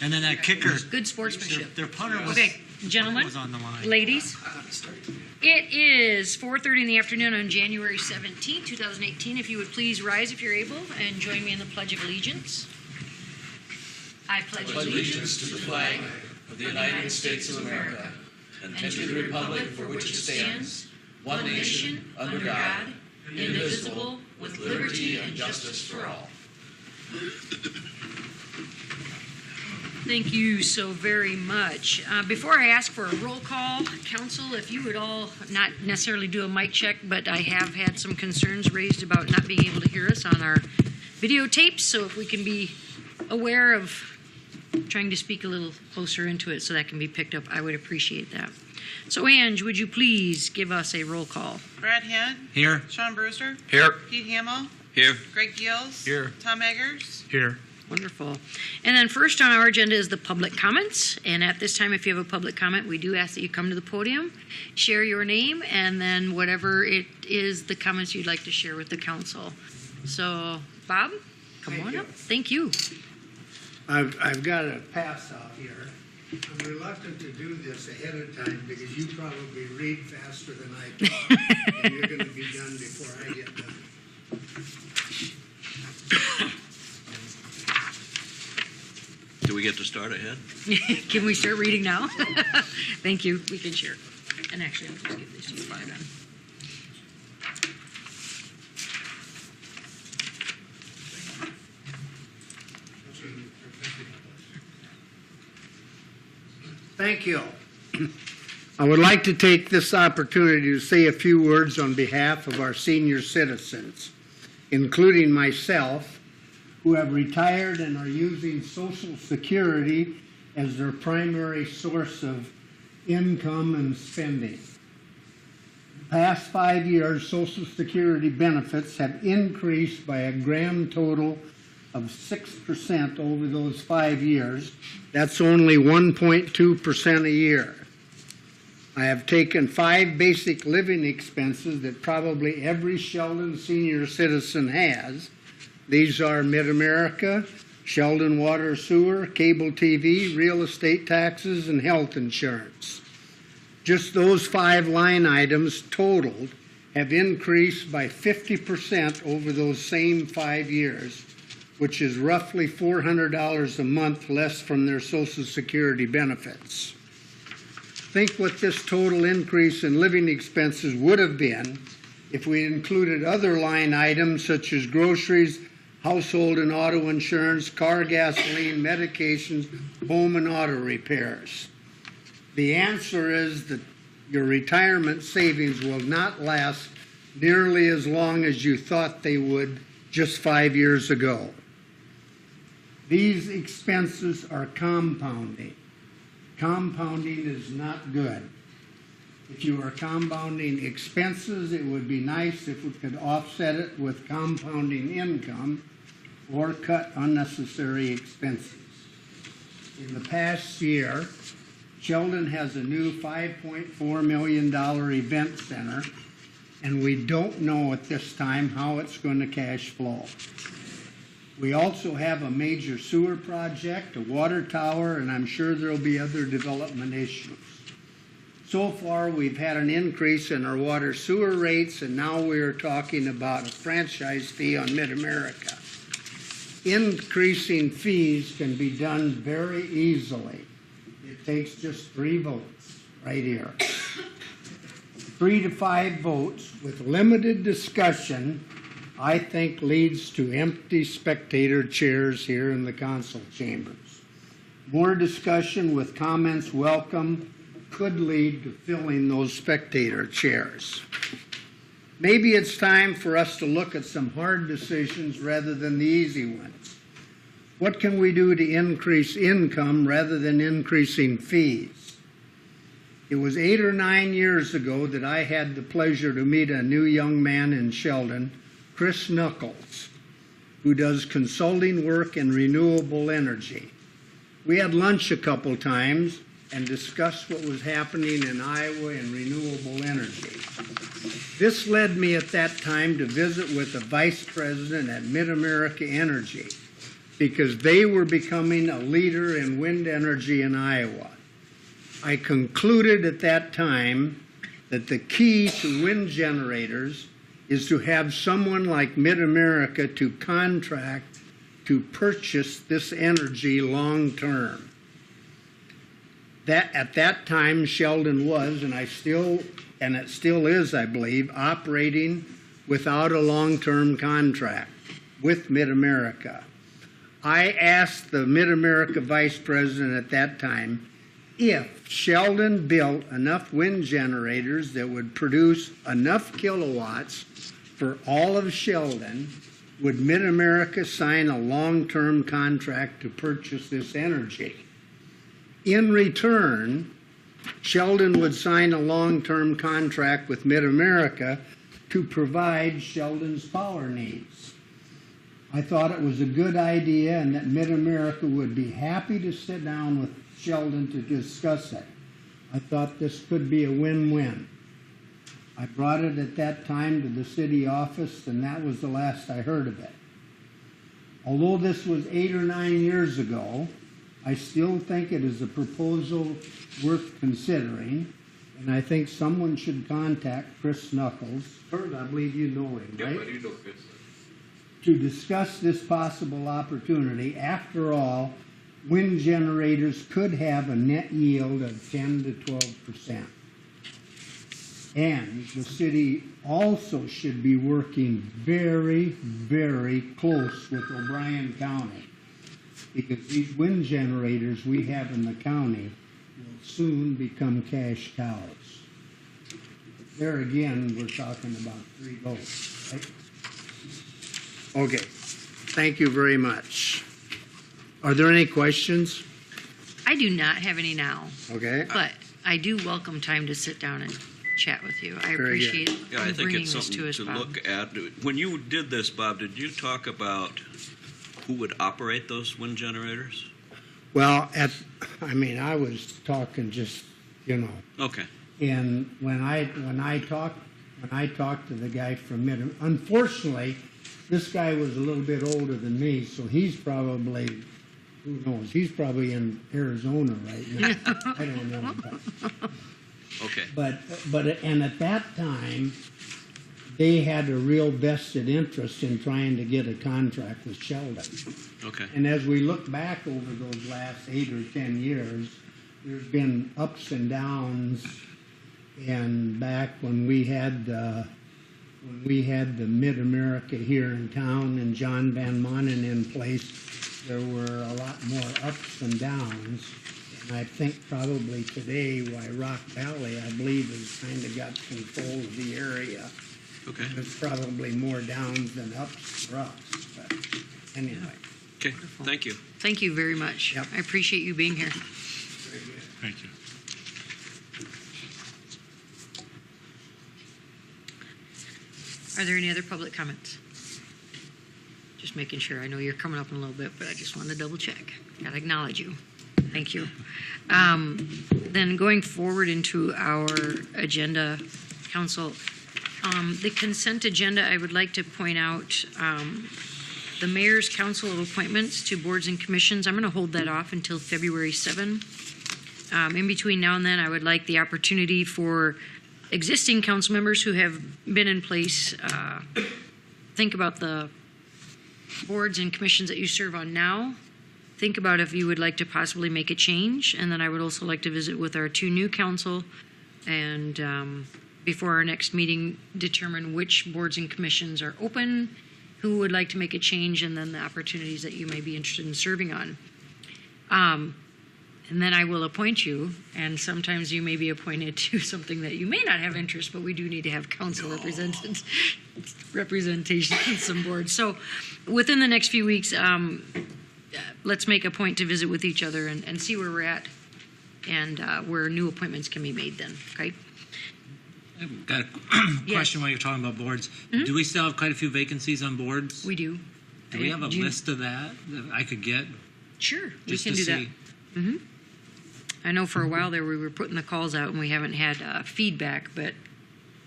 And then that kicker. Good sportsmanship. Their punter was, Okay, gentlemen, was on the line. ladies, it is 4:30 in the afternoon on January 17, 2018. If you would please rise if you're able and join me in the Pledge of Allegiance. I pledge allegiance to the flag of the United States of America and to the republic for which it stands, one nation, under God, indivisible, with liberty and justice for all. Thank you so very much. Before I ask for a roll call, council, if you would all not necessarily do a mic check, but I have had some concerns raised about not being able to hear us on our videotapes, so if we can be aware of trying to speak a little closer into it so that can be picked up, I would appreciate that. So, Ange, would you please give us a roll call? Brad Head. Here. Sean Brewster. Here. Pete Hamill. Here. Greg Gills. Here. Tom Eggers. Here. Wonderful. And then first on our agenda is the public comments. And at this time, if you have a public comment, we do ask that you come to the podium, share your name, and then whatever it is, the comments you'd like to share with the council. So, Bob, come on up. Thank you. I've got a pass out here. I'm reluctant to do this ahead of time because you probably read faster than I talk, and you're going to be done before I get done. Do we get to start ahead? Can we start reading now? Thank you. We can share. And actually, I'll just give this to you by then. Thank you. I would like to take this opportunity to say a few words on behalf of our senior citizens, including myself, who have retired and are using Social Security as their primary source of income and spending. The past 5 years, Social Security benefits have increased by a grand total of 6% over those 5 years. That's only 1.2% a year. I have taken 5 basic living expenses that probably every Sheldon senior citizen has. These are Mid-America, Sheldon Water Sewer, cable TV, real estate taxes, and health insurance. Just those 5 line items totaled have increased by 50% over those same 5 years, which is roughly $400 a month less from their Social Security benefits. Think what this total increase in living expenses would have been if we included other line items such as groceries, household and auto insurance, car gasoline, medications, home and auto repairs. The answer is that your retirement savings will not last nearly as long as you thought they would just 5 years ago. These expenses are compounding. Compounding is not good. If you are compounding expenses, it would be nice if we could offset it with compounding income or cut unnecessary expenses. In the past year, Sheldon has a new $5.4 million event center, and we don't know at this time how it's going to cash flow. We also have a major sewer project, a water tower, and I'm sure there'll be other development issues. So far, we've had an increase in our water sewer rates, and now we are talking about a franchise fee on Mid-America. Increasing fees can be done very easily. It takes just 3 votes right here. 3 to 5 votes with limited discussion, I think, leads to empty spectator chairs here in the council chambers. More discussion with comments welcome could lead to filling those spectator chairs. Maybe it's time for us to look at some hard decisions rather than the easy ones. What can we do to increase income rather than increasing fees? It was 8 or 9 years ago that I had the pleasure to meet a new young man in Sheldon, Chris Knuckles, who does consulting work in renewable energy. We had lunch a couple times and discussed what was happening in Iowa in renewable energy. This led me at that time to visit with the vice president at Mid-America Energy, because they were becoming a leader in wind energy in Iowa. I concluded at that time that the key to wind generators is to have someone like Mid-America to contract to purchase this energy long term. That at that time Sheldon was, and it still is, I believe, operating without a long-term contract with Mid-America. I asked the Mid-America vice president at that time if Sheldon built enough wind generators that would produce enough kilowatts for all of Sheldon, would Mid-America sign a long-term contract to purchase this energy? In return, Sheldon would sign a long-term contract with Mid-America to provide Sheldon's power needs. I thought it was a good idea and that Mid-America would be happy to sit down with Sheldon to discuss it. I thought this could be a win-win. I brought it at that time to the city office, and that was the last I heard of it. Although this was 8 or 9 years ago, I still think it is a proposal worth considering, and I think someone should contact Chris Knuckles. Kurt, I believe you know him, right? Yep, I do know Chris. To discuss this possible opportunity. After all, wind generators could have a net yield of 10 to 12%. And the city also should be working very, very close with O'Brien County, because these wind generators we have in the county will soon become cash cows. There again, we're talking about 3 votes, right? Okay, thank you very much. Are there any questions? I do not have any now, Okay. but I do welcome time to sit down and chat with you. I Very good. appreciate Yeah, I you think bringing it's this something to us, to Bob. look at. When you did this, Bob, did you talk about who would operate those wind generators? Well, I was talking just, Okay. and when I talked to the guy from Mid, unfortunately, this guy was a little bit older than me, so he's probably, who knows, he's probably in Arizona right now. I don't know. Okay. But and at that time, they had a real vested interest in trying to get a contract with Sheldon. Okay. And as we look back over those last 8 or 10 years, there's been ups and downs. And back when we had the Mid-America here in town and John Van Manen in place, there were a lot more ups and downs. And I think probably today why Rock Valley, I believe, has kind of got control of the area. Okay. There's probably more downs than ups for us. But anyway. Okay. Thank you. Thank you very much. Yep. I appreciate you being here. Thank you. Are there any other public comments? Just making sure. I know you're coming up in a little bit, but I just wanted to double check. Gotta acknowledge you. Thank you. Then going forward into our agenda, Council, the consent agenda, I would like to point out the Mayor's Council of Appointments to boards and commissions. I'm going to hold that off until February 7. In between now and then, I would like the opportunity for existing council members who have been in place, think about the boards and commissions that you serve on now. Think about if you would like to possibly make a change. And then I would also like to visit with our 2 new council and before our next meeting, determine which boards and commissions are open, who would like to make a change, and then the opportunities that you may be interested in serving on. And then I will appoint you, and sometimes you may be appointed to something that you may not have interest, but we do need to have council representation on some boards. So within the next few weeks, let's make a point to visit with each other and see where we're at and where new appointments can be made then, okay? I've got a question while you're talking about boards. Mm-hmm. Do we still have quite a few vacancies on boards? We do. Do we have a Do you- list of that I could get? Sure, we Just can to do that. see? Mm-hmm. I know for a while there we were putting the calls out and we haven't had feedback, but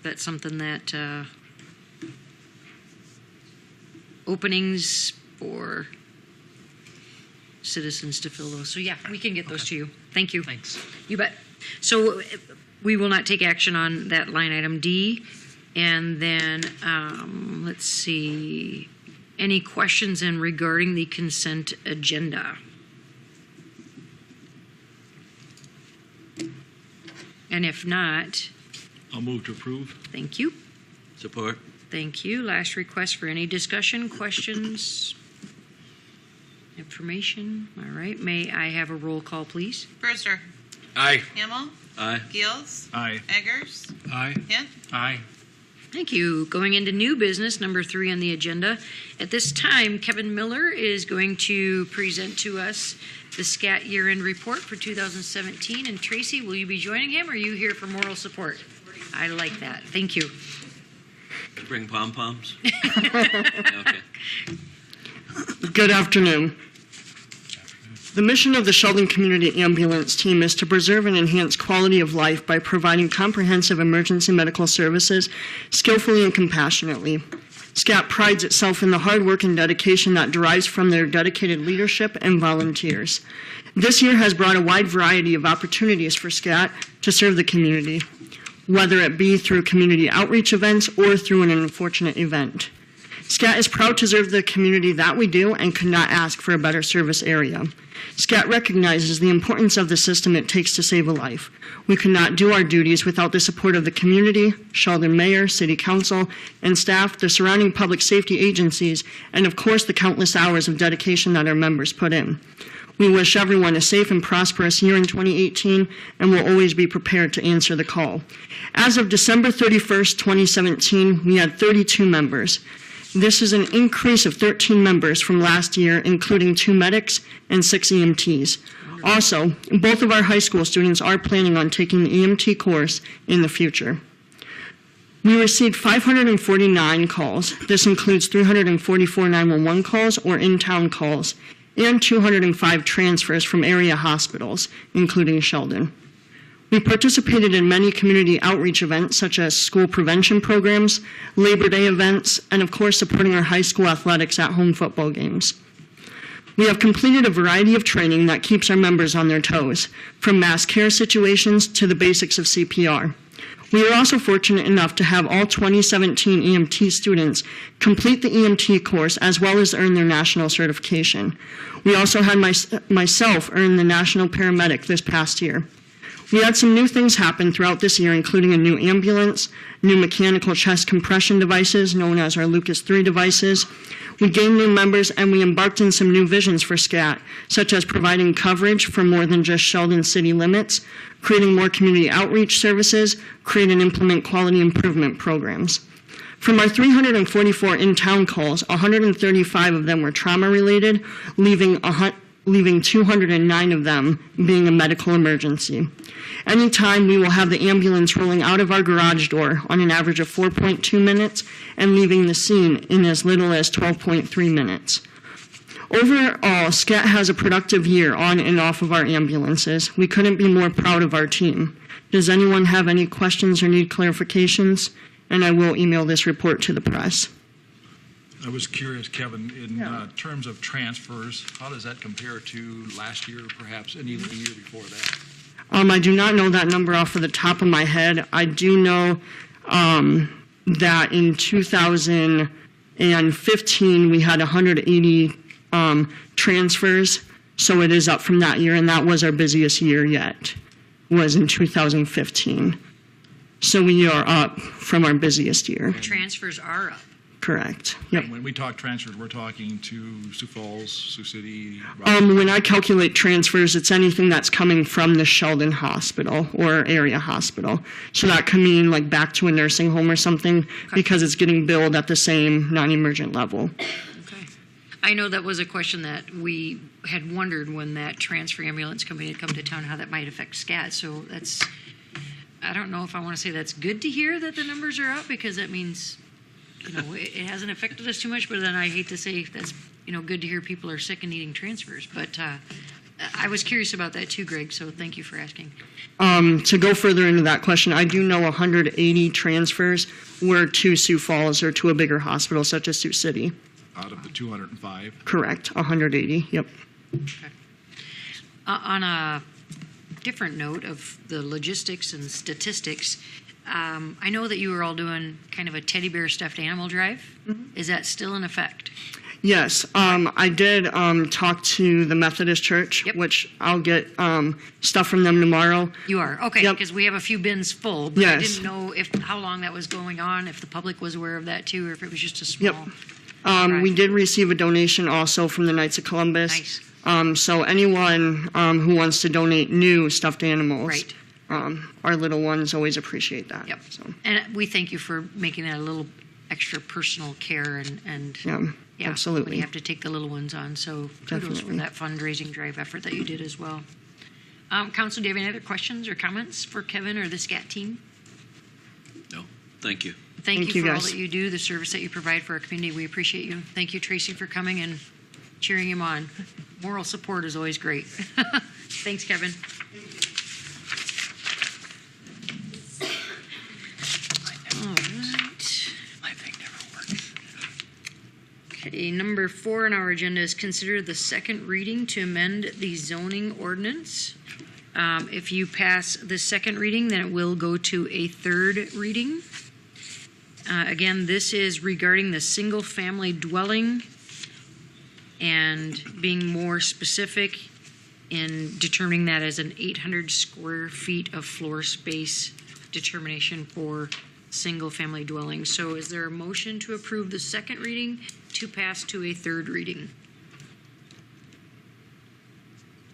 that's something that openings for citizens to fill those. So yeah, we can get those to you. Thank you. Thanks. You bet. So we will not take action on that line item D. And then, let's see, any questions in regarding the consent agenda? And if not, I'll move to approve. thank you. Support. Thank you. Last request for any discussion, questions, information. All right. May I have a roll call, please? Brewster. Aye. Hamel. Aye. Gills. Aye. Eggers. Aye. Hint. Aye. Thank you. Going into new business, number 3 on the agenda. At this time, Kevin Miller is going to present to us the SCAT year-end report for 2017. And Tracy, will you be joining him, or are you here for moral support? I like that. Thank you. Did you bring pom-poms? Okay. Good afternoon. The mission of the Sheldon Community Ambulance Team is to preserve and enhance quality of life by providing comprehensive emergency medical services skillfully and compassionately. SCAT prides itself in the hard work and dedication that derives from their dedicated leadership and volunteers. This year has brought a wide variety of opportunities for SCAT to serve the community, whether it be through community outreach events or through an unfortunate event. SCAT is proud to serve the community that we do and could not ask for a better service area. SCAT recognizes the importance of the system it takes to save a life. We could not do our duties without the support of the community, Sheldon Mayor, City Council, and staff, the surrounding public safety agencies, and of course the countless hours of dedication that our members put in. We wish everyone a safe and prosperous year in 2018 and will always be prepared to answer the call. As of December 31st, 2017, we had 32 members. This is an increase of 13 members from last year, including 2 medics and 6 EMTs. Also, both of our high school students are planning on taking the EMT course in the future. We received 549 calls. This includes 344 911 calls or in-town calls, and 205 transfers from area hospitals, including Sheldon. We participated in many community outreach events such as school prevention programs, Labor Day events, and of course supporting our high school athletics at home football games. We have completed a variety of training that keeps our members on their toes, from mass care situations to the basics of CPR. We are also fortunate enough to have all 2017 EMT students complete the EMT course as well as earn their national certification. We also had myself earn the national paramedic this past year. We had some new things happen throughout this year, including a new ambulance, new mechanical chest compression devices known as our Lucas 3 devices. We gained new members and we embarked in some new visions for SCAT, such as providing coverage for more than just Sheldon city limits, creating more community outreach services, create and implement quality improvement programs. From our 344 in-town calls, 135 of them were trauma-related, leaving 209 of them being a medical emergency. Anytime, we will have the ambulance rolling out of our garage door on an average of 4.2 minutes and leaving the scene in as little as 12.3 minutes. Overall, SCAT has a productive year on and off of our ambulances. We couldn't be more proud of our team. Does anyone have any questions or need clarifications? And I will email this report to the press. I was curious, Kevin, in terms of transfers, how does that compare to last year, perhaps, and even the year before that? I do not know that number off of the top of my head. I do know that in 2015 we had 180 transfers, so it is up from that year, and that was our busiest year yet, was in 2015. So we are up from our busiest year. Transfers are up. Correct. Yep. When we talk transfers, we're talking to Sioux Falls, Sioux City? When I calculate transfers, it's anything that's coming from the Sheldon hospital or area hospital. So that could mean like back to a nursing home or something because it's getting billed at the same non-emergent level. Okay. I know that was a question that we had wondered when that transfer ambulance company had come to town, how that might affect SCAT. So that's, I don't know if I want to say that's good to hear that the numbers are up because that means, it hasn't affected us too much, but then I hate to say that's, good to hear people are sick and needing transfers. But I was curious about that too, Greg, so thank you for asking. To go further into that question, I do know 180 transfers were to Sioux Falls or to a bigger hospital such as Sioux City. Out of the 205? Correct, 180, yep. Okay. On a different note of the logistics and statistics, I know that you were all doing kind of a teddy bear stuffed animal drive. Is that still in effect? Yes, I did talk to the Methodist Church, Yep. which I'll get stuff from them tomorrow. You are? Okay, Yep. because we have a few bins full, but I Yes. didn't know how long that was going on, if the public was aware of that too, or if it was just a small. Yep. Right. We did receive a donation also from the Knights of Columbus. Nice. So anyone who wants to donate new stuffed animals, Right. our little ones always appreciate that. Yep. So, And we thank you for making that a little extra personal care and yeah, yeah, absolutely. when you have to take the little ones on. So kudos for Definitely. that fundraising drive effort that you did as well. Council, do you have any other questions or comments for Kevin or the SCAT team? No, thank you. Thank Thank you you, for all guys. that you do, the service that you provide for our community. We appreciate you. Thank you, Tracy, for coming and cheering him on. Moral support is always great. Thanks, Kevin. All right. My thing never works. Okay, number 4 on our agenda is consider the second reading to amend the zoning ordinance. If you pass the second reading, then it will go to a third reading. Again, this is regarding the single-family dwelling and being more specific in determining that as an 800 square feet of floor space determination for single-family dwellings. So is there a motion to approve the second reading to pass to a third reading?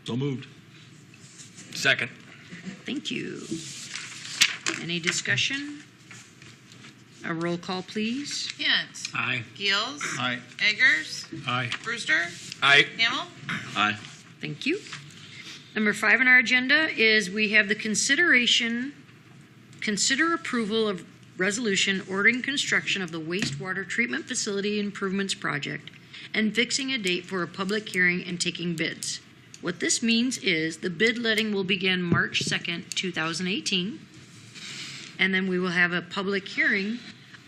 So moved. Second. Thank you. Any discussion? A roll call, please. Hint. Aye. Gills. Aye. Eggers. Aye. Brewster. Aye. Hamel. Aye. Thank you. Number 5 on our agenda is we have the consider approval of resolution ordering construction of the wastewater treatment facility improvements project and fixing a date for a public hearing and taking bids. What this means is the bid letting will begin March 2nd, 2018, and then we will have a public hearing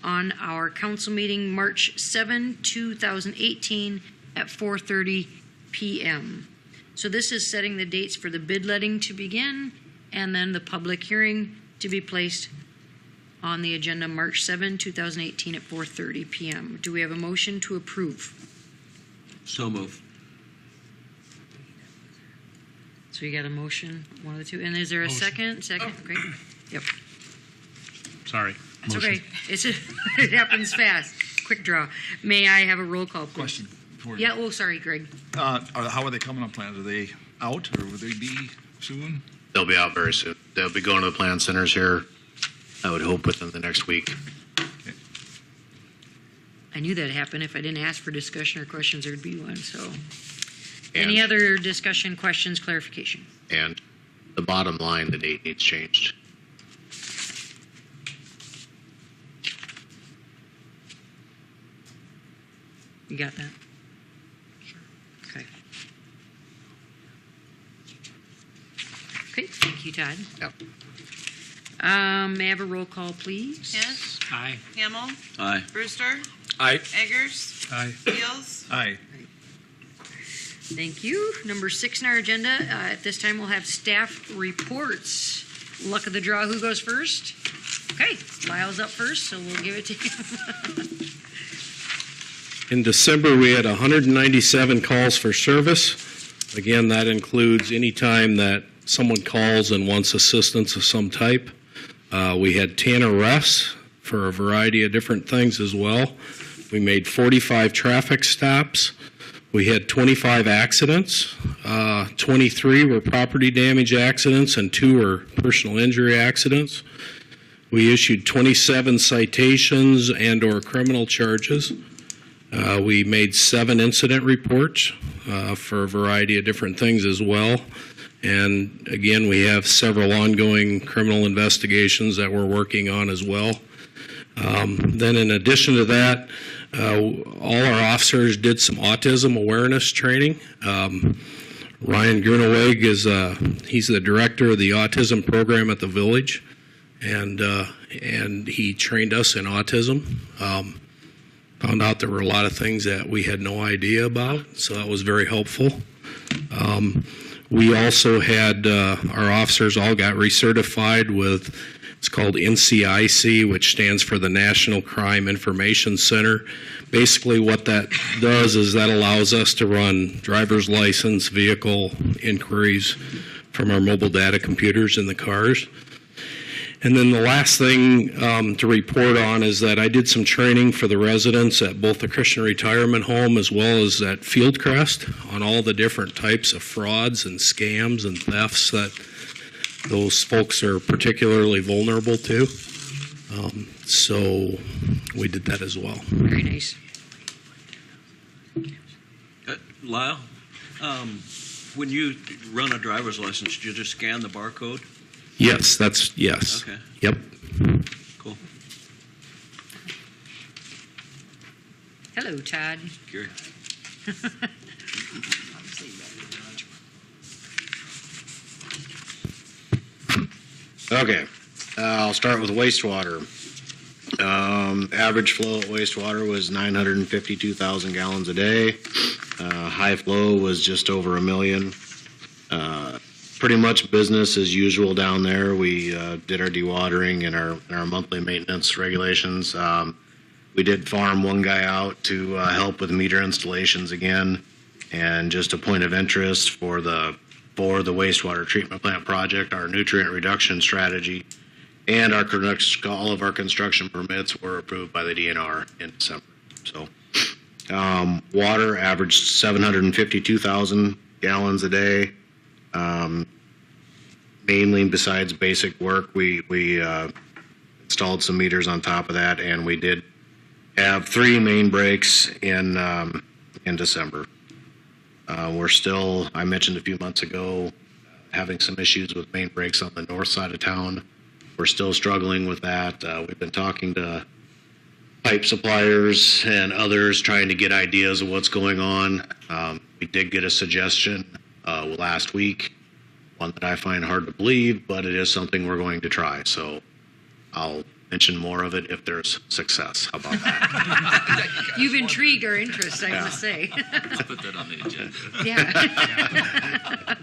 on our council meeting March 7, 2018 at 4:30 p.m. So this is setting the dates for the bid letting to begin and then the public hearing to be placed on the agenda March 7, 2018 at 4:30 p.m. Do we have a motion to approve? So move. So you got a motion, one of the two. And is there a second? Second, great. Yep. Sorry. It's okay. It happens fast. Quick draw. May I have a roll call, please? Question. For Yeah, oh, sorry, Greg. How are they coming on plans? Are they out or will they be soon? They'll be out very soon. They'll be going to the plan centers here, I would hope, within the next week. I knew that'd happen. If I didn't ask for discussion or questions, there'd be one, so. And- Any other discussion, questions, clarification? And the bottom line, the date needs changed. You got that? Sure. Okay. Okay, thank you, Todd. Yep. May I have a roll call, please? Hint. Aye. Hamel. Aye. Brewster. Aye. Eggers. Aye. Gills. Aye. Thank you. Number 6 on our agenda, at this time we'll have staff reports. Luck of the draw, who goes first? Okay, Lyle's up first, so we'll give it to him. In December, we had 197 calls for service. Again, that includes any time that someone calls and wants assistance of some type. We had 10 arrests for a variety of different things as well. We made 45 traffic stops. We had 25 accidents. 23 were property damage accidents and 2 were personal injury accidents. We issued 27 citations and/or criminal charges. We made 7 incident reports for a variety of different things as well. And again, we have several ongoing criminal investigations that we're working on as well. Then in addition to that, all our officers did some autism awareness training. Ryan Gruneweg he's the director of the autism program at the village, and he trained us in autism. Found out there were a lot of things that we had no idea about, so that was very helpful. We also had our officers all got recertified with, it's called NCIC, which stands for the National Crime Information Center. Basically what that does is that allows us to run driver's license, vehicle inquiries from our mobile data computers in the cars. And then the last thing to report on is that I did some training for the residents at both the Christian Retirement Home as well as at Fieldcrest on all the different types of frauds and scams and thefts that those folks are particularly vulnerable to. So we did that as well. Very nice. Lyle, when you run a driver's license, do you just scan the barcode? Yes, yes. Okay. Yep. Cool. Hello, Todd. Gary. Okay, I'll start with wastewater. Average flow at wastewater was 952,000 gallons a day. High flow was just over 1 million. Pretty much business as usual down there. We did our dewatering and our monthly maintenance regulations. We did farm one guy out to help with meter installations again. And just a point of interest for the wastewater treatment plant project, our nutrient reduction strategy, and all of our construction permits were approved by the DNR in December. So water averaged 752,000 gallons a day. Mainly besides basic work, we installed some meters on top of that, and we did have 3 main breaks in December. We're still, I mentioned a few months ago, having some issues with main breaks on the north side of town. We're still struggling with that. We've been talking to pipe suppliers and others trying to get ideas of what's going on. We did get a suggestion last week, one that I find hard to believe, but it is something we're going to try. So I'll mention more of it if there's success. How about that? You've intrigued our interest, I must say. I'll put that on the agenda. Yeah.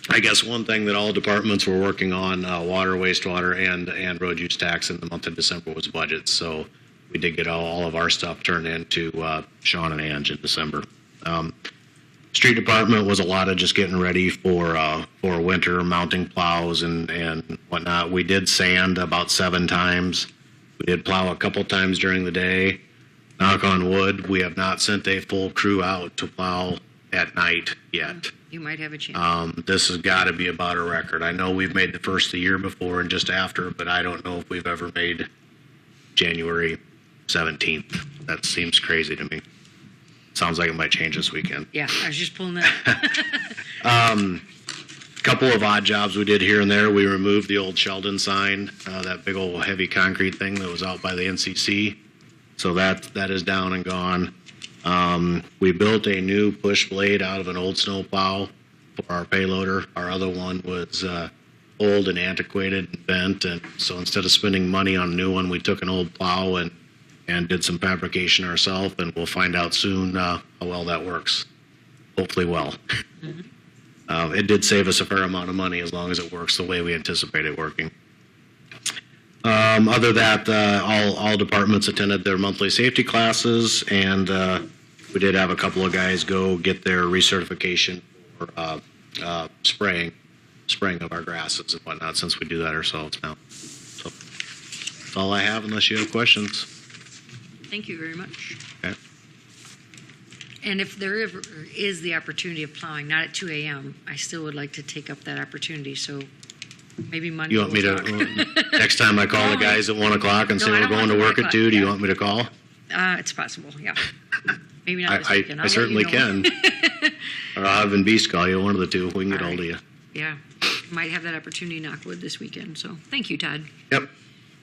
I guess one thing that all departments were working on, water, wastewater, and road use tax in the month of December was budgets. So we did get all of our stuff turned into Sean and Ange in December. Street department was a lot of just getting ready for winter, mounting plows and whatnot. We did sand about 7 times. We did plow a couple times during the day. Knock on wood, we have not sent a full crew out to plow at night yet. You might have a chance. This has got to be about a record. I know we've made the first of the year before and just after, but I don't know if we've ever made January 17th. That seems crazy to me. Sounds like it might change this weekend. Yeah, I was just pulling that. Couple of odd jobs we did here and there. We removed the old Sheldon sign, that big old heavy concrete thing that was out by the NCC. So that is down and gone. We built a new push blade out of an old snowplow for our payloader. Our other one was old and antiquated and bent, and so instead of spending money on a new one, we took an old plow and did some fabrication ourselves, and we'll find out soon how well that works. Hopefully well. Mm-hmm. It did save us a fair amount of money as long as it works the way we anticipate it working. Other than that, all departments attended their monthly safety classes, and we did have a couple of guys go get their recertification for spraying of our grasses and whatnot, since we do that ourselves now. So that's all I have, unless you have questions. Thank you very much. Okay. And if there ever is the opportunity of plowing, not at 2 a.m., I still would like to take up that opportunity. So maybe Monday. You want me to, next time I call the guys at 1 o'clock and say we're going to work at 2, do you want me to call? It's possible, yeah. Maybe not this weekend. I certainly can. Or I'll have Van Beast call you, one of the two. We can get hold of you. Yeah, might have that opportunity in Knockwood this weekend. So thank you, Todd. Yep.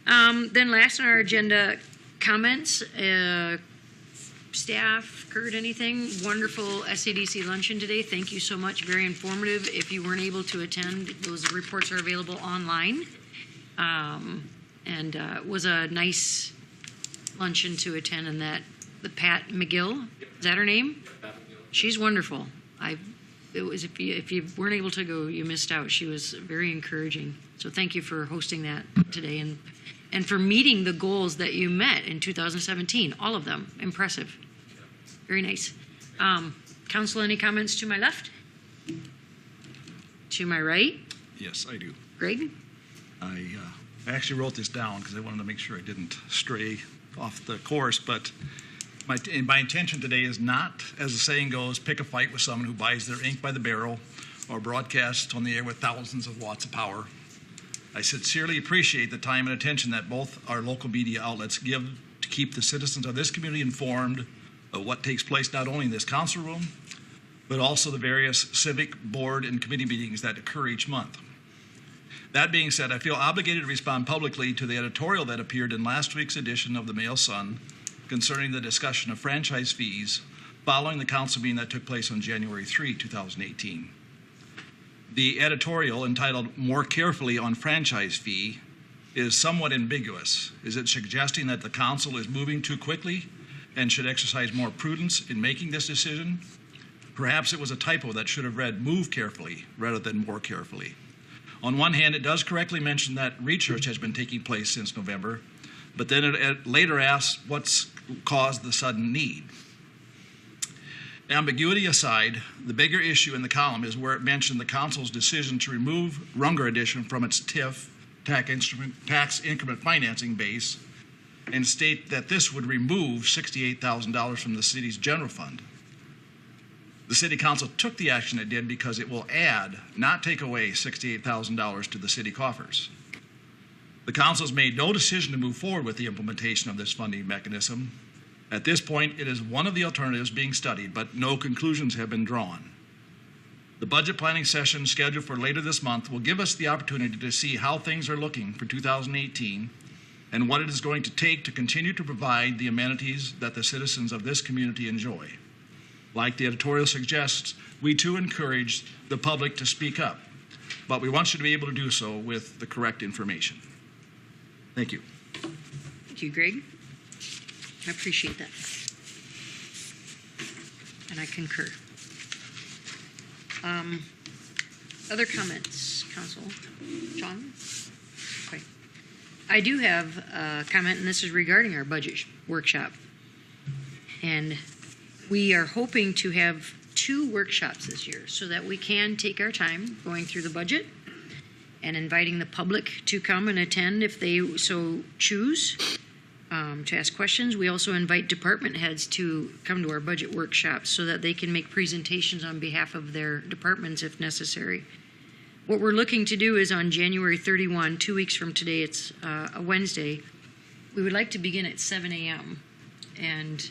Then last on our agenda, comments. Staff, Kurt, anything? Wonderful SADC luncheon today. Thank you so much. Very informative. If you weren't able to attend, those reports are available online. And it was a nice luncheon to attend, and that the Pat McGill, is that her name? She's wonderful. I've it was, if you weren't able to go, you missed out. She was very encouraging. So thank you for hosting that today and for meeting the goals that you met in 2017. All of them. Impressive. Very nice. Council, any comments to my left? To my right? Yes, I do. Greg? I actually wrote this down because I wanted to make sure I didn't stray off the course, but my intention today is not, as the saying goes, pick a fight with someone who buys their ink by the barrel or broadcasts on the air with thousands of watts of power. I sincerely appreciate the time and attention that both our local media outlets give to keep the citizens of this community informed of what takes place not only in this council room, but also the various civic, board, and committee meetings that occur each month. That being said, I feel obligated to respond publicly to the editorial that appeared in last week's edition of the Mail Sun concerning the discussion of franchise fees following the council meeting that took place on January 3, 2018. The editorial, entitled More Carefully on Franchise Fee, is somewhat ambiguous. Is it suggesting that the council is moving too quickly and should exercise more prudence in making this decision? Perhaps it was a typo that should have read move carefully rather than more carefully. On one hand, it does correctly mention that research has been taking place since November, but then it later asks what's caused the sudden need. Ambiguity aside, the bigger issue in the column is where it mentioned the council's decision to remove Runger Edition from its TIF, tax increment financing base, and state that this would remove $68,000 from the city's general fund. The city council took the action it did because it will add, not take away, $68,000 to the city coffers. The council has made no decision to move forward with the implementation of this funding mechanism. At this point, it is one of the alternatives being studied, but no conclusions have been drawn. The budget planning session scheduled for later this month will give us the opportunity to see how things are looking for 2018 and what it is going to take to continue to provide the amenities that the citizens of this community enjoy. Like the editorial suggests, we too encourage the public to speak up, but we want you to be able to do so with the correct information. Thank you. Thank you, Greg. I appreciate that. And I concur. Other comments, Council? John? Okay. I do have a comment, and this is regarding our budget workshop. And we are hoping to have 2 workshops this year so that we can take our time going through the budget and inviting the public to come and attend if they so choose to ask questions. We also invite department heads to come to our budget workshops so that they can make presentations on behalf of their departments if necessary. What we're looking to do is on January 31, 2 weeks from today, it's a Wednesday, we would like to begin at 7 a.m. And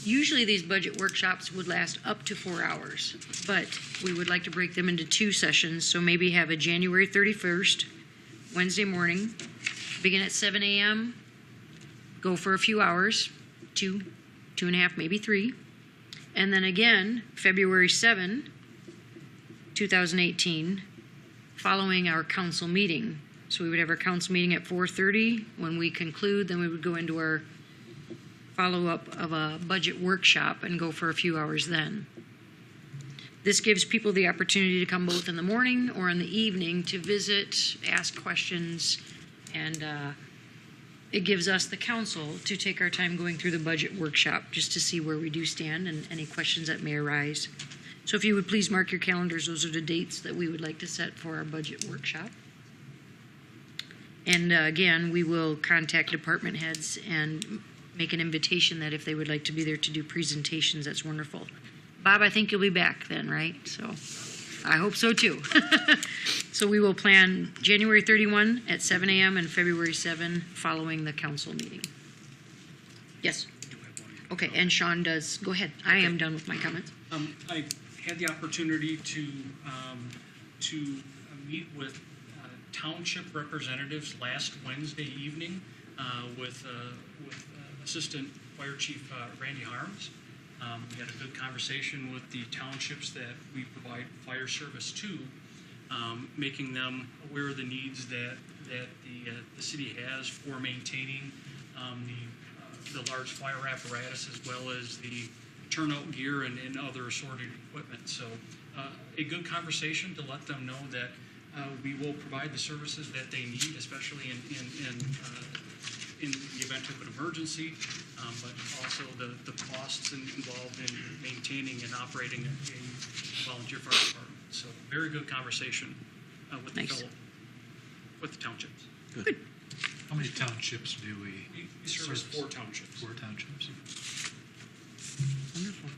usually these budget workshops would last up to 4 hours, but we would like to break them into 2 sessions. So maybe have a January 31st, Wednesday morning, begin at 7 a.m., go for a few hours, 2.5, maybe 3. And then again, February 7, 2018, following our council meeting. So we would have our council meeting at 4:30. When we conclude, then we would go into our follow-up of a budget workshop and go for a few hours then. This gives people the opportunity to come both in the morning or in the evening to visit, ask questions, and it gives us, the council, to take our time going through the budget workshop just to see where we do stand and any questions that may arise. So if you would please mark your calendars, those are the dates that we would like to set for our budget workshop. And again, we will contact department heads and make an invitation that if they would like to be there to do presentations, that's wonderful. Bob, I think you'll be back then, right? So I hope so too. So we will plan January 31 at 7 a.m. and February 7 following the council meeting. Yes. Okay, and Sean does. Go ahead. I am done with my comments. I had the opportunity to meet with township representatives last Wednesday evening with Assistant Fire Chief Randy Harms. We had a good conversation with the townships that we provide fire service to, making them aware of the needs that the city has for maintaining the large fire apparatus as well as the turnout gear and other assorted equipment. So a good conversation to let them know that we will provide the services that they need, especially in the event of an emergency, but also the costs involved in maintaining and operating a volunteer fire department. So very good conversation with the Nice. with the townships. How many townships do we We service 4 townships. 4 townships. Wonderful.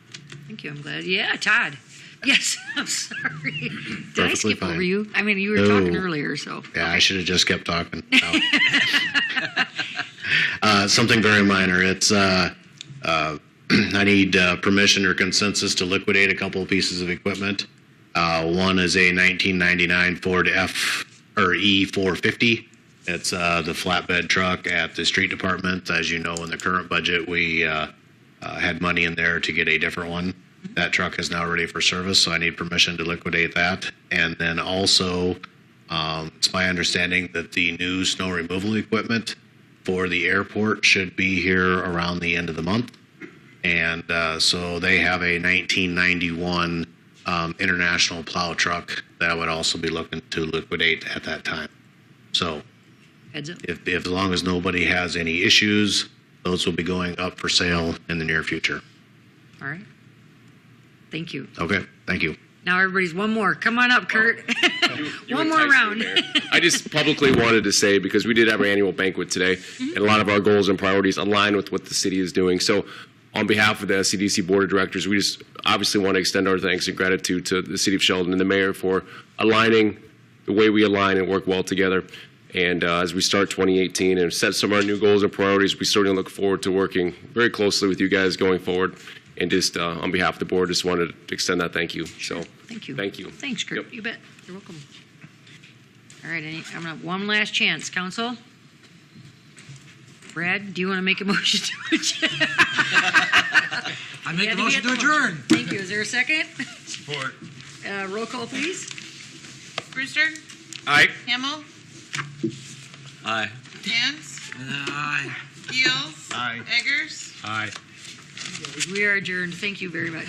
Thank you. I'm glad. Yeah, Todd. Yes, I'm sorry. Did I Perfectly skip fine. over you? I mean, you were No. talking earlier, so. Yeah, I should have just kept talking. No. Something very minor. It's I need permission or consensus to liquidate a couple of pieces of equipment. One is a 1999 Ford E450. It's the flatbed truck at the street department. As you know, in the current budget, we had money in there to get a different one. That truck is now ready for service, so I need permission to liquidate that. And then also, it's my understanding that the new snow removal equipment for the airport should be here around the end of the month. And so they have a 1991 international plow truck that I would also be looking to liquidate at that time. So Heads up. if as long as nobody has any issues, those will be going up for sale in the near future. All right. Thank you. Okay, thank you. Now everybody's one more. Come on up, Kurt. You One more enticed me, round. Mayor. I just publicly wanted to say, because we did have our annual banquet today, and a lot of our goals and priorities align with what the city is doing. So on behalf of the SCDC Board of Directors, we just obviously want to extend our thanks and gratitude to the city of Sheldon and the mayor for aligning the way we align and work well together. And as we start 2018 and set some of our new goals and priorities, we certainly look forward to working very closely with you guys going forward. And just on behalf of the board, just wanted to extend that thank you. So Thank you. thank you. Thanks, Kurt. Yep. You bet. You're welcome. All right, I'm gonna one last chance, council. Brad, do you want to make a motion to adjourn? I make Had the to be motion at to the adjourn. Thank you. Is there a second? Support. Roll call, please. Brewster, Aye. Hamel, Aye. Hans, Aye. Gills, Aye. Eggers. Aye. We are adjourned. Thank you very much.